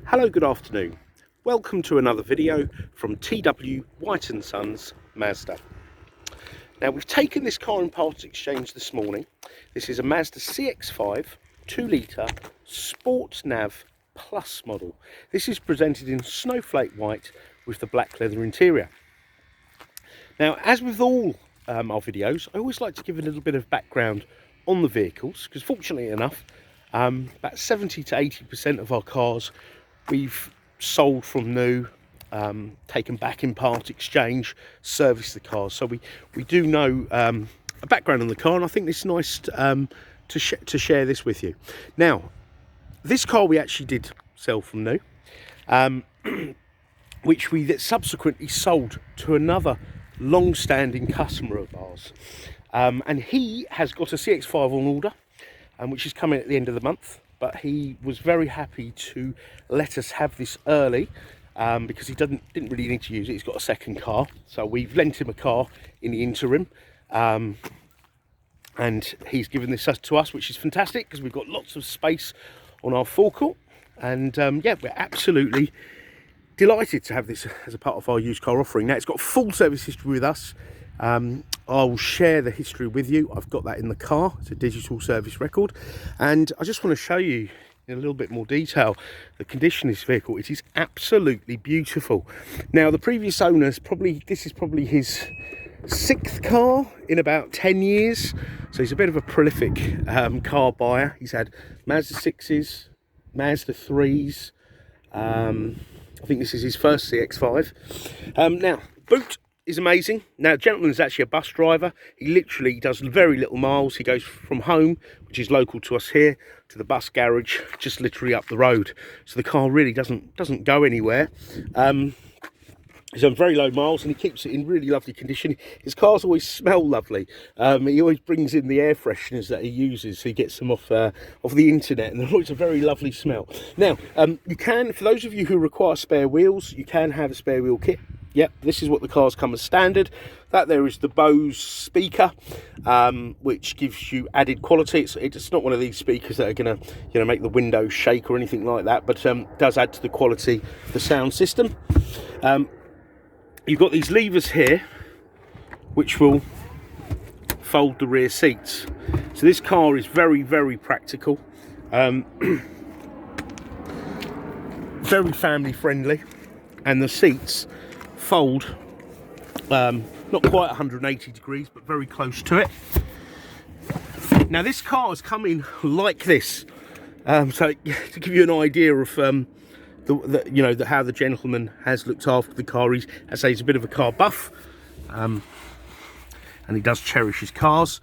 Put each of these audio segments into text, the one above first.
Hello, good afternoon. Welcome to another video from TW White & Sons Mazda. Now, we've taken this car in part exchange this morning. This is a Mazda CX-5 2-litre Sport Nav Plus model. This is presented in Snowflake White with the black leather interior. Now, as with all our videos, I always like to give a little bit of background on the vehicles, because fortunately enough, about 70 to 80% of our cars we've sold from new, taken back in part exchange, serviced the cars. So we do know a background on the car, and I think it's nice to share this with you. Now, this car we actually did sell from new, which we subsequently sold to another long-standing customer of ours. And he has got a CX-5 on order, which is coming at the end of the month. But he was very happy to let us have this early because he didn't really need to use it. He's got a second car, so we've lent him a car in the interim, and he's given this to us, which is fantastic because we've got lots of space on our forecourt. And yeah, we're absolutely delighted to have this as a part of our used car offering. Now, it's got full service history with us. I'll share the history with you. I've got that in the car. It's a digital service record, and I just want to show you in a little bit more detail the condition of this vehicle. It is absolutely beautiful. Now, the previous owner's this is probably his 6th car in about 10 years, so he's a bit of a prolific car buyer. He's had Mazda 6s, Mazda 3s. I think this is his first CX-5. Now, boot is amazing. Now, the gentleman is actually a bus driver. He literally does very little miles. He goes from home, which is local to us here, to the bus garage, just literally up the road. So the car really doesn't go anywhere. He's on very low miles, and he keeps it in really lovely condition. His cars always smell lovely. He always brings in the air fresheners that he uses. So he gets them off the internet, and they're always a very lovely smell. Now, you can, for those of you who require spare wheels, you can have a spare wheel kit. Yep, this is what the cars come as standard. That there is the Bose Speaker, which gives you added quality. It's not one of these speakers that are going to make the windows shake or anything like that, but does add to the quality of the sound system. You've got these levers here, which will fold the rear seats. So this car is very, very practical, very family friendly, and the seats fold not quite 180 degrees, but very close to it. Now, this car has come in like this, so to give you an idea of how the gentleman has looked after the car. He's a bit of a car buff, and he does cherish his cars.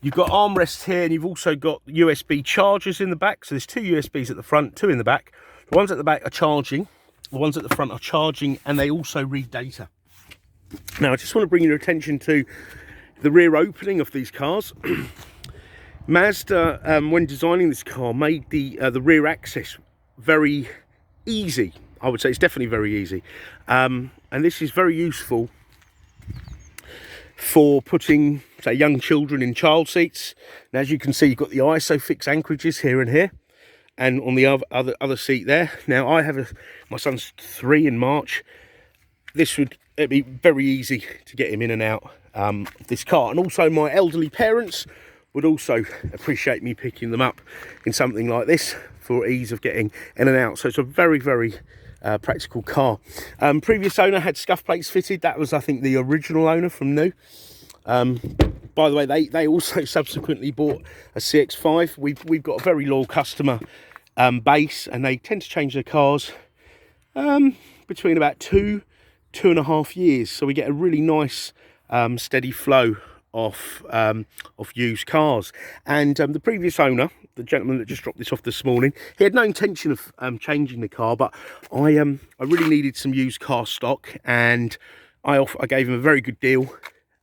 You've got armrests here, and you've also got USB chargers in the back. So there's 2 USBs at the front, 2 in the back. The ones at the back are charging, the ones at the front are charging, and they also read data. Now, I just want to bring your attention to the rear opening of these cars. Mazda, when designing this car, made the rear access very easy. I would say it's definitely very easy, and this is very useful for putting, say, young children in child seats. And as you can see, you've got the ISOFIX anchorages here and here, and on the other seat there. Now, I have my son's 3 in March. It'd be very easy to get him in and out this car, and also my elderly parents would also appreciate me picking them up in something like this for ease of getting in and out. So it's a very, very practical car. Previous owner had scuff plates fitted. That was, I think, the original owner from new. By the way, they also subsequently bought a CX-5. We've got a very loyal customer base, and they tend to change their cars between about 2.5 years. So we get a really nice steady flow of used cars. And the previous owner, the gentleman that just dropped this off this morning, he had no intention of changing the car, but I really needed some used car stock, and I gave him a very good deal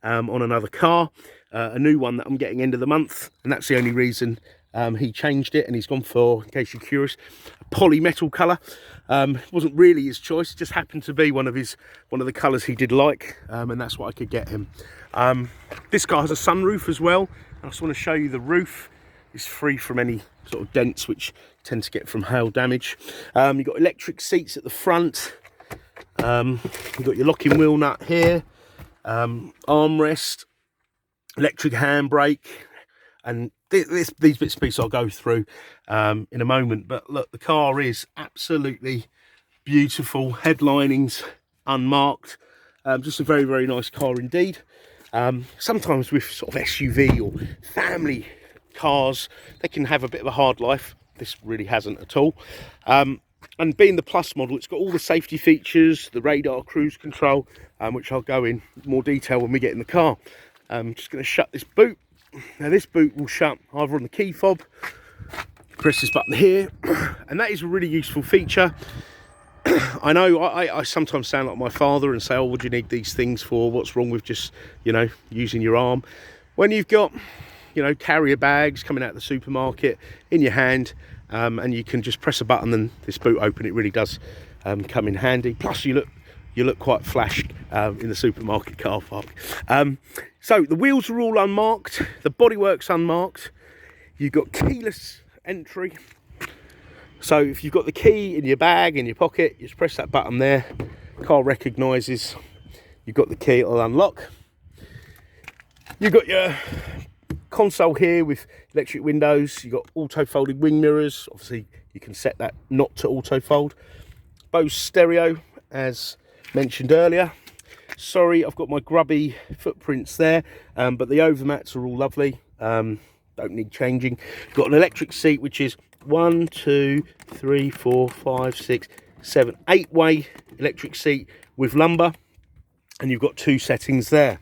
on another car, a new one that I'm getting end of the month, and that's the only reason he changed it. And he's gone for, in case you're curious, a polymetal colour. It wasn't really his choice, it just happened to be one of the colours he did like, and that's what I could get him. This car has a sunroof as well. I just want to show you the roof. It's free from any sort of dents which you tend to get from hail damage. You've got electric seats at the front. You've got your locking wheel nut here, armrest, electric handbrake, and these bits and pieces I'll go through in a moment. But look, the car is absolutely beautiful. Headlinings unmarked. Just a very, very nice car indeed. Sometimes with sort of SUV or family cars, they can have a bit of a hard life. This really hasn't at all. And being the Plus model, it's got all the safety features, the radar, cruise control, which I'll go in more detail when we get in the car. I'm just going to shut this boot. Now this boot will shut either on the key fob, press this button here, and that is a really useful feature. I know I sometimes sound like my father and say, oh, what do you need these things for? What's wrong with just, you know, using your arm? When you've got, you know, carrier bags coming out of the supermarket in your hand, and you can just press a button and this boot open, it really does come in handy. Plus you look quite flash in the supermarket car park. So the wheels are all unmarked, the bodywork's unmarked. You've got keyless entry. So if you've got the key in your bag, in your pocket, you just press that button there. Car recognises you've got the key, it'll unlock. You've got your console here with electric windows. You've got auto folding wing mirrors. Obviously you can set that not to auto fold. Bose stereo, as mentioned earlier. Sorry, I've got my grubby footprints there, but the overmats are all lovely. Don't need changing. You've got an electric seat, which is 1, 2, 3, 4, 5, 6, 7, 8-way electric seat with lumbar, and you've got 2 settings there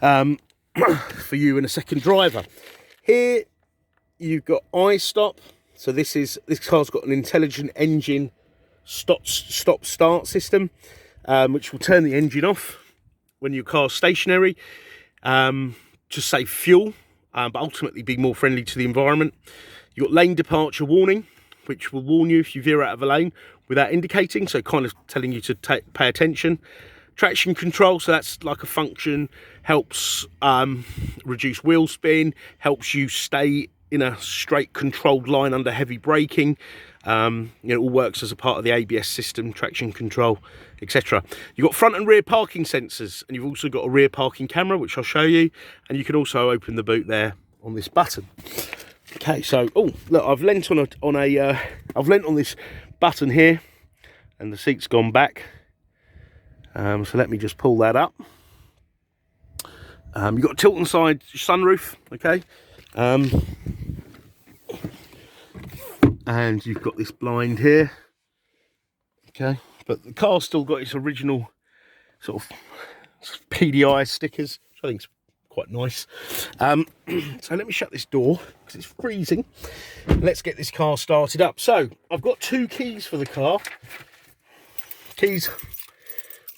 for you and a second driver. Here you've got iStop. So this car's got an intelligent engine stop-start system, which will turn the engine off when your car's stationary, to save fuel, but ultimately be more friendly to the environment. You've got lane departure warning, which will warn you if you veer out of a lane without indicating, so kind of telling you to pay attention. Traction control, so that's like a function, helps reduce wheel spin, helps you stay in a straight controlled line under heavy braking. It all works as a part of the ABS system, traction control, etc. You've got front and rear parking sensors, and you've also got a rear parking camera, which I'll show you, and you can also open the boot there on this button. Okay, so look, I've lent on this button here, and the seat's gone back. So let me just pull that up. You've got a tilt sliding sunroof, okay, and you've got this blind here, okay, but the car's still got its original sort of PDI stickers, which I think is quite nice. So let me shut this door because it's freezing. Let's get this car started up. So I've got 2 keys for the car. Keys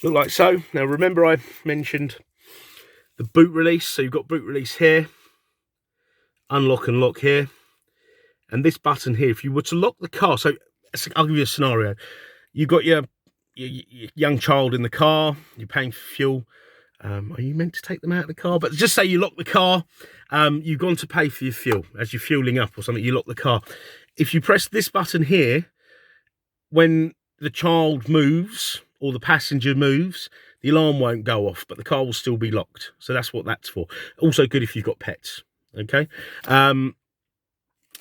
look like so. Now remember I mentioned the boot release, so you've got boot release here, unlock and lock here, and this button here, if you were to lock the car, so I'll give you a scenario. You've got your young child in the car, you're paying for fuel. Are you meant to take them out of the car? But just say you lock the car, you've gone to pay for your fuel. As you're fueling up or something, you lock the car. If you press this button here, when the child moves or the passenger moves, the alarm won't go off, but the car will still be locked. So that's what that's for. Also good if you've got pets, okay?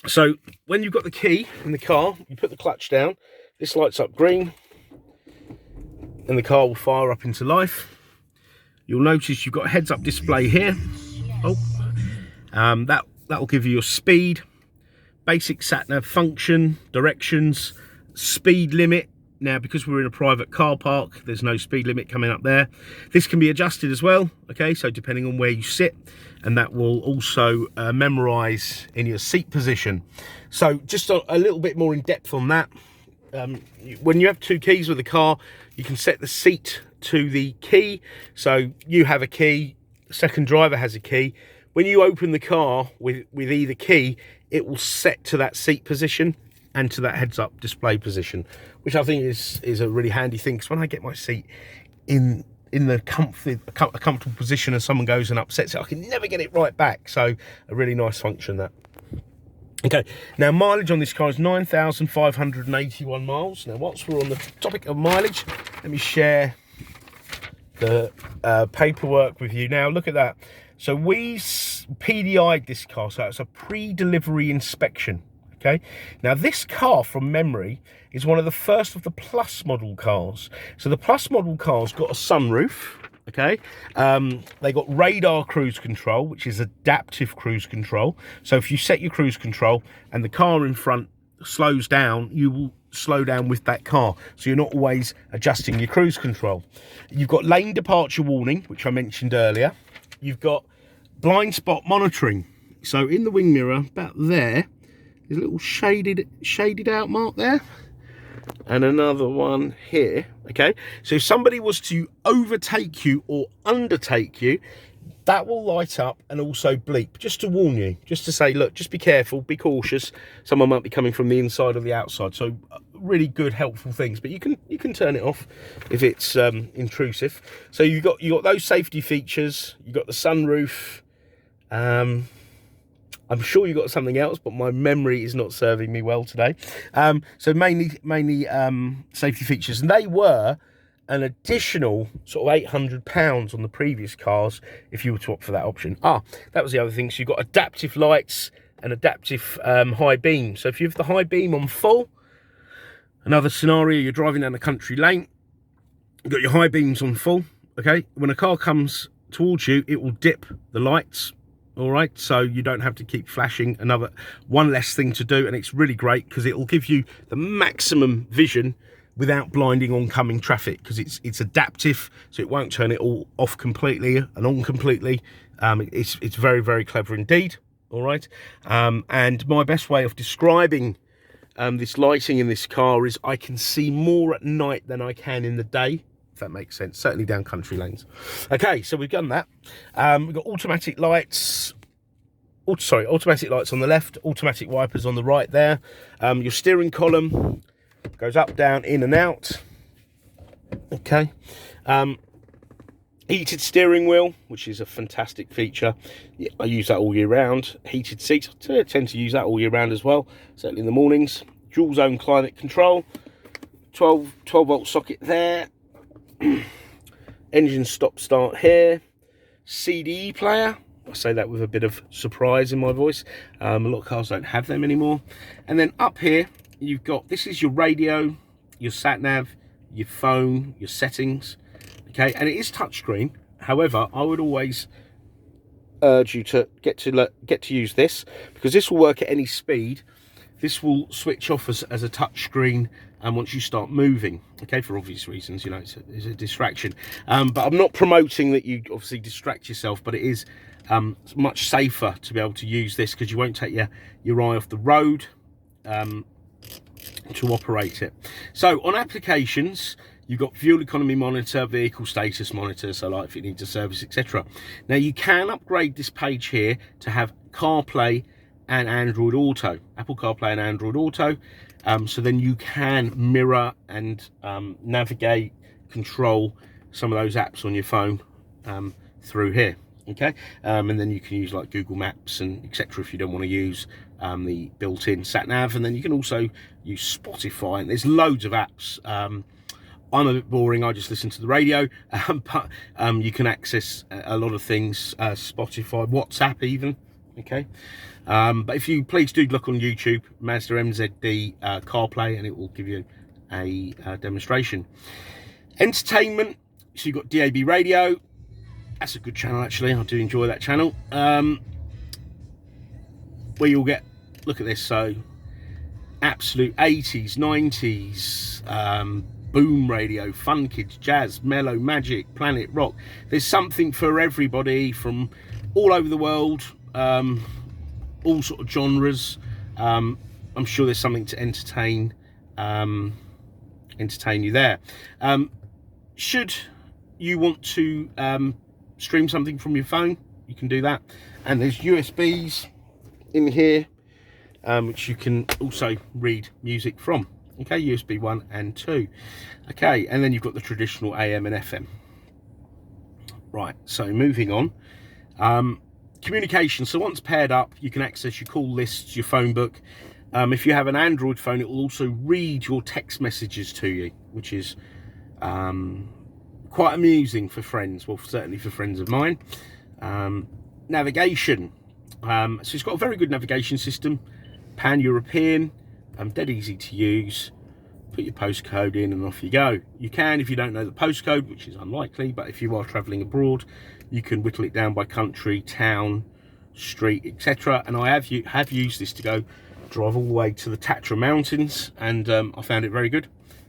So when you've got the key in the car, you put the clutch down, this lights up green, and the car will fire up into life. You'll notice you've got a heads-up display here. That will give you your speed, basic sat-nav function, directions, speed limit. Now, because we're in a private car park, there's no speed limit coming up there. This can be adjusted as well, okay, so depending on where you sit, and that will also memorise in your seat position. So just a little bit more in depth on that. When you have 2 keys with the car, you can set the seat to the key. So you have a key, the second driver has a key. When you open the car with either key, it will set to that seat position and to that heads-up display position, which I think is a really handy thing, because when I get my seat in the comfortable position and someone goes and upsets it, I can never get it right back. So a really nice function that. Okay, now mileage on this car is 9,581 miles. Now, whilst we're on the topic of mileage, let me share the paperwork with you. Now, look at that. So we PDI'd this car, so it's a pre-delivery inspection. Okay, now this car from memory is one of the first of the Plus model cars. So the Plus model cars got a sunroof. Okay, they got radar cruise control, which is adaptive cruise control. So if you set your cruise control and the car in front slows down, you will slow down with that car, so you're not always adjusting your cruise control. You've got lane departure warning, which I mentioned earlier. You've got blind spot monitoring. So in the wing mirror about there, there's a little shaded out mark there, and another one here. Okay, so if somebody was to overtake you or undertake you, that will light up and also bleep, just to warn you, just to say, look, just be careful, be cautious, someone might be coming from the inside or the outside. So really good, helpful things, but you can turn it off if it's intrusive. So you got those safety features. You got the sunroof. I'm sure you got something else, but my memory is not serving me well today. So mainly safety features, and they were an additional sort of £800 on the previous cars if you were to opt for that option. That was the other thing. So you've got adaptive lights and adaptive high beam. So if you have the high beam on full, another scenario, you're driving down a country lane, you've got your high beams on full. Okay, when a car comes towards you, it will dip the lights. All right, so you don't have to keep flashing. One less thing to do, and it's really great because it will give you the maximum vision without blinding oncoming traffic, because it's adaptive, so it won't turn it all off completely and on completely. It's very, very clever indeed. All right, and my best way of describing this lighting in this car is I can see more at night than I can in the day, if that makes sense, certainly down country lanes. Okay, so we've done that. We've got automatic lights. Automatic lights on the left, automatic wipers on the right there. Your steering column goes up, down, in and out. Okay. Heated steering wheel, which is a fantastic feature. Yeah, I use that all year round. Heated seats, I tend to use that all year round as well, certainly in the mornings. Dual zone climate control, 12 volt socket there. Engine stop start here. CD player, I say that with a bit of surprise in my voice. A lot of cars don't have them anymore. And then up here you've got, this is your radio, your sat nav, your phone, your settings. Okay, and it is touchscreen. However, I would always urge you to get to use this, because this will work at any speed. This will switch off as a touchscreen, and once you start moving, okay, for obvious reasons, you know, it's a distraction. But I'm not promoting that you obviously distract yourself, but it is much safer to be able to use this, because you won't take your eye off the road to operate it. So on applications, you've got fuel economy monitor, vehicle status monitor, so like if it needs a service, etc. Now you can upgrade this page here to have CarPlay and Android Auto, Apple CarPlay and Android Auto. So then you can mirror and navigate, control some of those apps on your phone through here. Okay, and then you can use like Google Maps and etc. if you don't want to use the built-in sat nav. And then you can also use Spotify, and there's loads of apps. I'm a bit boring, I just listen to the radio, but you can access a lot of things, Spotify, WhatsApp even. Okay, but if you please do look on YouTube, Mazda MZD CarPlay, and it will give you a demonstration. Entertainment, so you've got DAB radio. That's a good channel, actually. I do enjoy that channel. Where you'll get, look at this, so absolute 80s, 90s, boom radio, fun kids, jazz, mellow, magic, planet rock. There's something for everybody from all over the world, all sort of genres. I'm sure there's something to entertain you there. Should you want to stream something from your phone, you can do that. And there's USBs in here, which you can also read music from. Okay, USB 1 and 2. Okay, and then you've got the traditional AM and FM. Right, so moving on. Communication. So once paired up, you can access your call lists, your phone book. If you have an Android phone, it will also read your text messages to you, which is quite amusing for friends. Well, certainly for friends of mine. Navigation. So it's got a very good navigation system, pan-European, dead easy to use. Put your postcode in and off you go. You can, if you don't know the postcode, which is unlikely, but if you are travelling abroad, you can whittle it down by country, town, street, etc. And I have used this to go drive all the way to the Tatra Mountains, and I found it very good.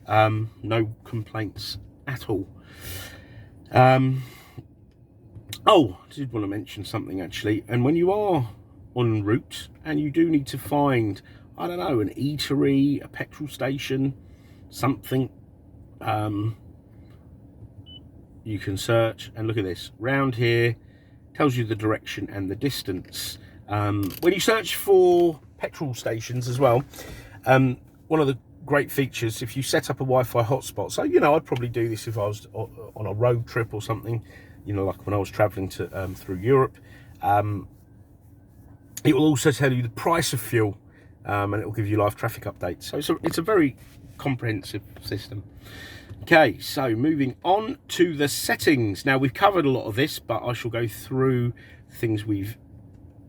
No complaints at all. Oh, I did want to mention something actually. And when you are en route and you do need to find, I don't know, an eatery, a petrol station, something, you can search and look at this. Round here tells you the direction and the distance. When you search for petrol stations as well, one of the great features, if you set up a Wi-Fi hotspot, so you know, I'd probably do this if I was on a road trip or something, you know, like when I was traveling to through Europe. It will also tell you the price of fuel, and it will give you live traffic updates. So it's a very comprehensive system. Okay, so moving on to the settings. Now, we've covered a lot of this, but I shall go through things we've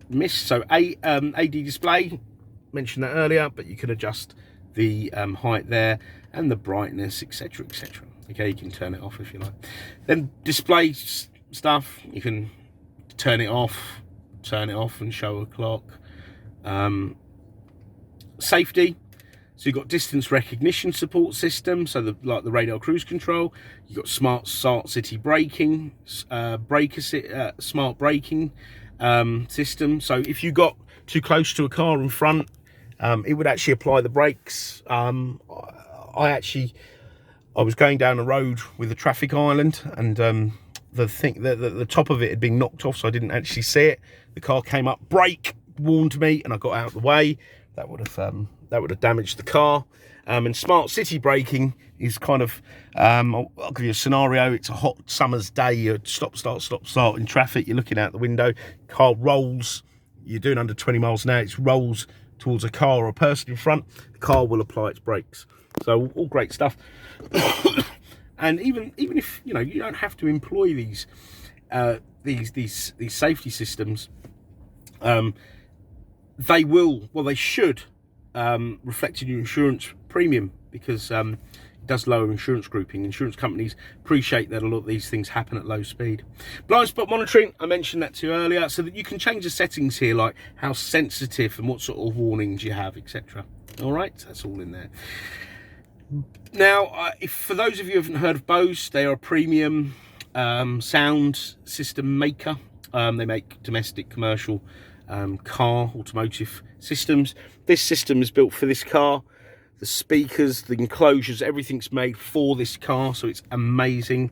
missed. So AD display, mentioned that earlier, but you can adjust the height there and the brightness, etc, etc. Okay, you can turn it off if you like. Then display stuff, you can turn it off and show a clock. Safety, so you've got distance recognition support system, so like the radar cruise control. You've got smart city braking, smart braking system. So if you got too close to a car in front, it would actually apply the brakes. I was going down a road with a traffic island, and the top of it had been knocked off, so I didn't actually see it. The car came up, brake, warned me, and I got out of the way. That would have damaged the car. And smart city braking is kind of, I'll give you a scenario. It's a hot summer's day. You stop, start in traffic. You're looking out the window. Car rolls. You're doing under 20 miles an hour. It rolls towards a car or a person in front. The car will apply its brakes. So all great stuff. And even if you know you don't have to employ these safety systems, they should reflect in your insurance premium, because it does lower insurance grouping. Insurance companies appreciate that a lot of these things happen at low speed. Blind spot monitoring, I mentioned that to you earlier, so that you can change the settings here, like how sensitive and what sort of warnings you have, etc. All right, that's all in there. Now, if for those of you who haven't heard of Bose, they are a premium sound system maker. They make domestic, commercial, car, automotive systems. This system is built for this car. The speakers, the enclosures, everything's made for this car, so it's amazing.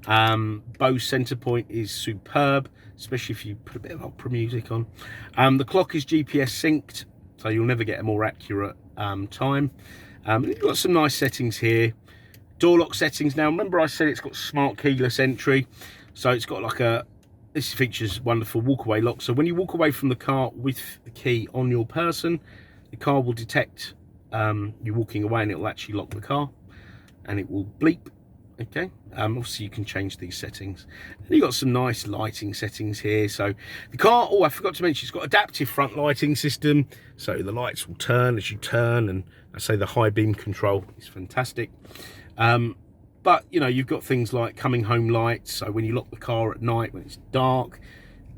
Bose center point is superb, especially if you put a bit of opera music on. The clock is GPS synced, so you'll never get a more accurate time. You've got some nice settings here. Door lock settings. Now, remember I said it's got smart keyless entry, so it's got like this features wonderful walk-away lock. So when you walk away from the car with the key on your person, the car will detect you walking away, and it will actually lock the car, and it will bleep. Okay, obviously you can change these settings. And you've got some nice lighting settings here. So the car, oh, I forgot to mention, it's got adaptive front lighting system, so the lights will turn as you turn, and I say the high beam control is fantastic. But you know, you've got things like coming home lights, so when you lock the car at night when it's dark,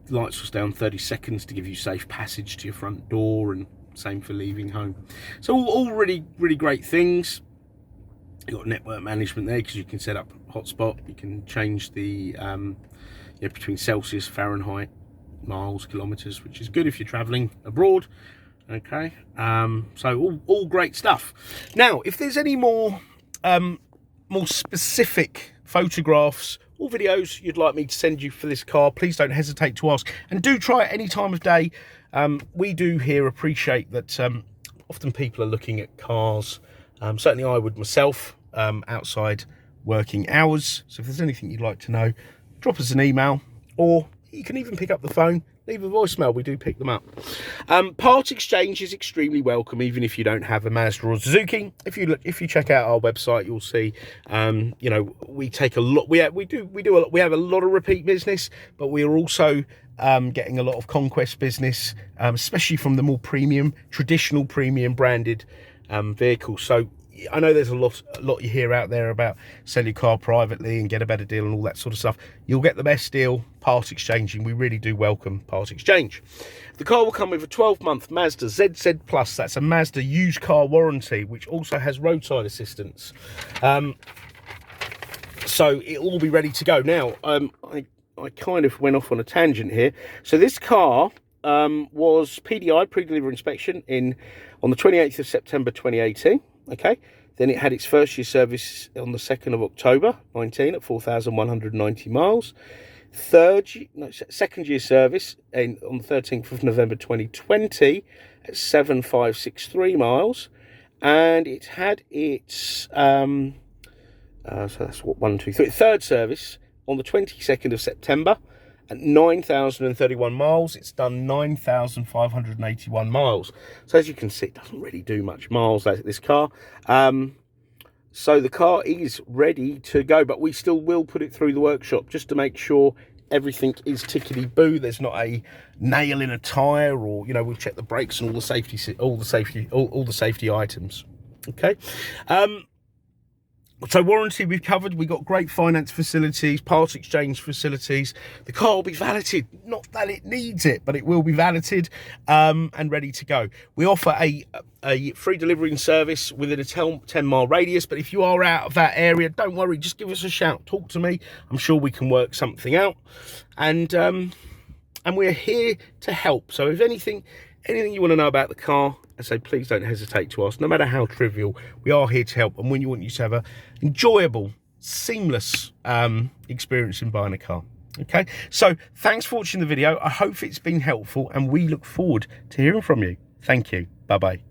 the lights will stay on 30 seconds to give you safe passage to your front door, and same for leaving home. So all really great things. You've got network management there, because you can set up hotspot. You can change the between Celsius, Fahrenheit, miles, kilometers, which is good if you're traveling abroad. Okay, so all great stuff. Now, if there's any more specific photographs or videos you'd like me to send you for this car, please don't hesitate to ask, and do try it any time of day. We do here appreciate that often people are looking at cars. Certainly I would myself, outside working hours. So if there's anything you'd like to know, drop us an email, or you can even pick up the phone, leave a voicemail. We do pick them up. Part exchange is extremely welcome, even if you don't have a Mazda or Suzuki. If you check out our website, you'll see, you know, we take a lot. We have a lot of repeat business, but we are also getting a lot of conquest business, especially from the more premium, traditional premium branded vehicles. So I know there's a lot you hear out there about sell your car privately and get a better deal and all that sort of stuff. You'll get the best deal part exchanging. We really do welcome part exchange. The car will come with a 12-month Mazda ZZ Plus. That's a Mazda used car warranty, which also has roadside assistance. So it'll all be ready to go. Now, I kind of went off on a tangent here. So this car was PDI, pre-delivery inspection, on the 28th of September 2018. Okay, then it had its first year service on the 2nd of October 19 at 4,190 miles. Second year service on the 13th of November 2020 at 7,563 miles, and it had its so that's what 1, 2, 3. Third service on the 22nd of September at 9,031 miles. It's done 9,581 miles. So as you can see, it doesn't really do much miles, this car. So the car is ready to go, but we still will put it through the workshop just to make sure everything is tickety-boo. There's not a nail in a tyre, or, you know, we'll check the brakes and all the safety items. Okay. So warranty we've covered. We've got great finance facilities, parts exchange facilities. The car will be validated, not that it needs it, but it will be validated and ready to go. We offer a free delivery and service within a 10-mile radius, but if you are out of that area, don't worry, just give us a shout, talk to me. I'm sure we can work something out. And we're here to help. So if anything you want to know about the car, I say, please don't hesitate to ask. No matter how trivial, we are here to help, and we want you to have a enjoyable, seamless experience in buying a car. Okay, so thanks for watching the video. I hope it's been helpful, and we look forward to hearing from you. Thank you. Bye bye.